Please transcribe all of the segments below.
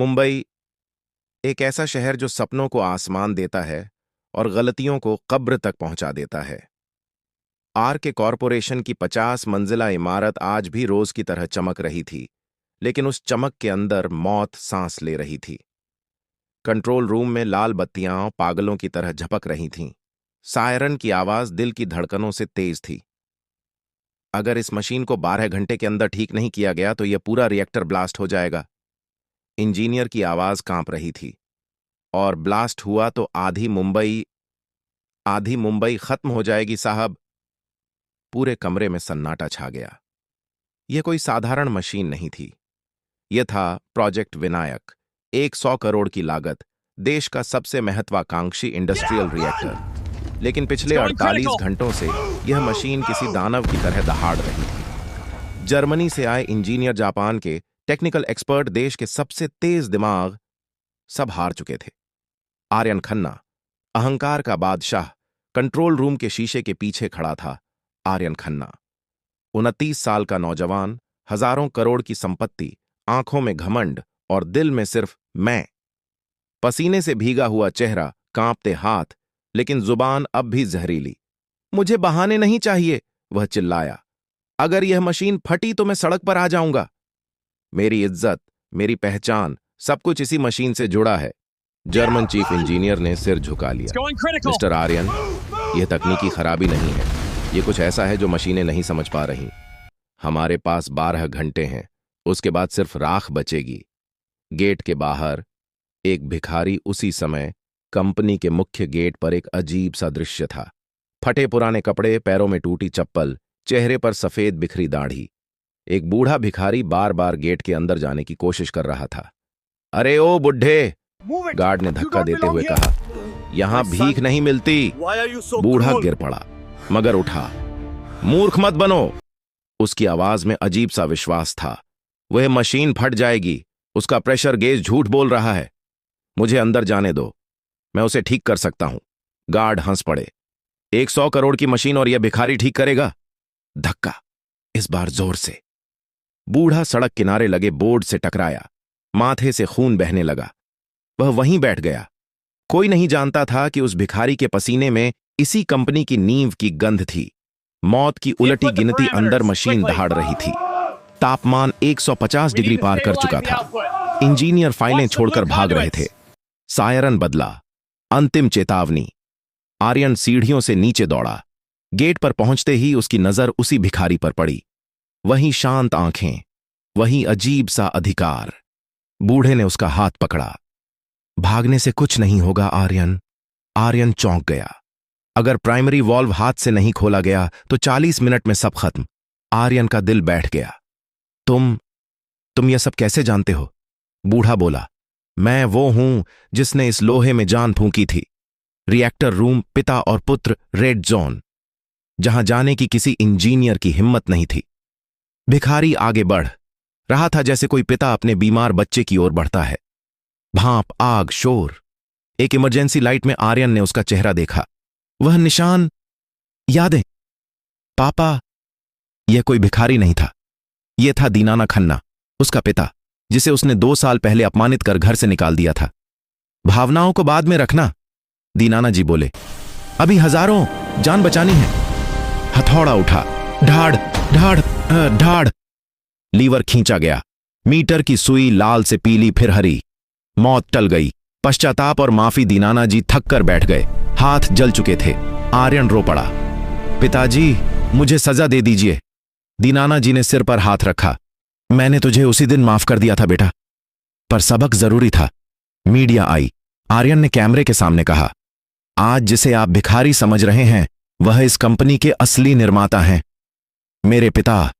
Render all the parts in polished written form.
मुंबई एक ऐसा शहर जो सपनों को आसमान देता है और गलतियों को कब्र तक पहुंचा देता है। आर के कॉरपोरेशन की 50 मंजिला इमारत आज भी रोज की तरह चमक रही थी, लेकिन उस चमक के अंदर मौत सांस ले रही थी। कंट्रोल रूम में लाल बत्तियां पागलों की तरह झपक रही थीं। सायरन की आवाज दिल की धड़कनों से तेज थी। अगर इस मशीन को 12 घंटे के अंदर ठीक नहीं किया गया तो यह पूरा रिएक्टर ब्लास्ट हो जाएगा। इंजीनियर की आवाज कांप रही थी। और ब्लास्ट हुआ तो आधी मुंबई खत्म हो जाएगी साहब। पूरे कमरे में सन्नाटा छा गया। यह कोई साधारण मशीन नहीं थी। यह था प्रोजेक्ट विनायक, 100 करोड़ की लागत, देश का सबसे महत्वाकांक्षी इंडस्ट्रियल रिएक्टर। लेकिन पिछले 48 घंटों से यह मशीन किसी दानव की तरह दहाड़ रही थी। जर्मनी से आए इंजीनियर, जापान के टेक्निकल एक्सपर्ट, देश के सबसे तेज दिमाग, सब हार चुके थे। आर्यन खन्ना, अहंकार का बादशाह, कंट्रोल रूम के शीशे के पीछे खड़ा था। आर्यन खन्ना 29 साल का नौजवान, हजारों करोड़ की संपत्ति, आंखों में घमंड और दिल में सिर्फ मैं। पसीने से भीगा हुआ चेहरा, कांपते हाथ, लेकिन जुबान अब भी जहरीली। मुझे बहाने नहीं चाहिए, वह चिल्लाया। अगर यह मशीन फटी तो मैं सड़क पर आ जाऊंगा। मेरी इज्जत, मेरी पहचान, सब कुछ इसी मशीन से जुड़ा है। जर्मन चीफ इंजीनियर ने सिर झुका लिया। मिस्टर आर्यन, यह तकनीकी खराबी नहीं है। यह कुछ ऐसा है जो मशीनें नहीं समझ पा रही। हमारे पास 12 घंटे हैं, उसके बाद सिर्फ राख बचेगी। गेट के बाहर एक भिखारी उसी समय कंपनी के मुख्य गेट पर एक अजीब सा दृश्य था। फटे पुराने कपड़े, पैरों में टूटी चप्पल, चेहरे पर सफेद बिखरी दाढ़ी। एक बूढ़ा भिखारी बार बार गेट के अंदर जाने की कोशिश कर रहा था। अरे ओ बुढ़े, गार्ड ने धक्का देते हुए कहा, यहां भीख नहीं मिलती। बूढ़ा गिर पड़ा, मगर उठा। मूर्ख मत बनो। उसकी आवाज में अजीब सा विश्वास था। वह मशीन फट जाएगी, उसका प्रेशर गेज झूठ बोल रहा है। मुझे अंदर जाने दो, मैं उसे ठीक कर सकता हूं। गार्ड हंस पड़े। 100 करोड़ की मशीन और यह भिखारी ठीक करेगा? धक्का, इस बार जोर से। बूढ़ा सड़क किनारे लगे बोर्ड से टकराया। माथे से खून बहने लगा। वह वहीं बैठ गया। कोई नहीं जानता था कि उस भिखारी के पसीने में इसी कंपनी की नींव की गंध थी। मौत की उलटी गिनती अंदर मशीन दहाड़ रही थी। तापमान 150 डिग्री पार कर चुका था। इंजीनियर फाइलें छोड़कर भाग रहे थे। सायरन बदला, अंतिम चेतावनी। आर्यन सीढ़ियों से नीचे दौड़ा। गेट पर पहुंचते ही उसकी नजर उसी भिखारी पर पड़ी। वही शांत आंखें, वही अजीब सा अधिकार। बूढ़े ने उसका हाथ पकड़ा। भागने से कुछ नहीं होगा आर्यन। आर्यन चौंक गया। अगर प्राइमरी वॉल्व हाथ से नहीं खोला गया तो 40 मिनट में सब खत्म। आर्यन का दिल बैठ गया। तुम यह सब कैसे जानते हो? बूढ़ा बोला, मैं वो हूं जिसने इस लोहे में जान फूंकी थी। रिएक्टर रूम, पिता और पुत्र, रेड जोन, जहां जाने की किसी इंजीनियर की हिम्मत नहीं थी। भिखारी आगे बढ़ रहा था जैसे कोई पिता अपने बीमार बच्चे की ओर बढ़ता है। भांप, आग, शोर। एक इमरजेंसी लाइट में आर्यन ने उसका चेहरा देखा। वह निशान, यादें। पापा, यह कोई भिखारी नहीं था। यह था दीनाना खन्ना, उसका पिता, जिसे उसने 2 साल पहले अपमानित कर घर से निकाल दिया था। भावनाओं को बाद में रखना, दीनाना जी बोले। अभी हजारों जान बचानी है। हथौड़ा उठा। ढाड़ ढाड़ ढाड़। लीवर खींचा गया। मीटर की सुई लाल से पीली, फिर हरी। मौत टल गई। पश्चाताप और माफी। दीनाना जी थक कर बैठ गए। हाथ जल चुके थे। आर्यन रो पड़ा। पिताजी, मुझे सजा दे दीजिए। दीनाना जी ने सिर पर हाथ रखा। मैंने तुझे उसी दिन माफ कर दिया था बेटा, पर सबक जरूरी था। मीडिया आई। आर्यन ने कैमरे के सामने कहा, आज जिसे आप भिखारी समझ रहे हैं वह इस कंपनी के असली निर्माता हैं। मेरे पिता।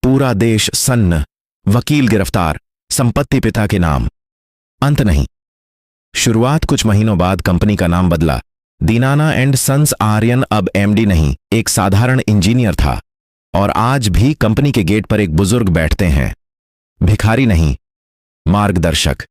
पूरा देश सन्न। वकील गिरफ्तार। संपत्ति पिता के नाम। अंत नहीं, शुरुआत। कुछ महीनों बाद कंपनी का नाम बदला। दीनाना एंड सन्स। आर्यन अब एमडी नहीं, एक साधारण इंजीनियर था। और आज भी कंपनी के गेट पर एक बुजुर्ग बैठते हैं। भिखारी नहीं, मार्गदर्शक।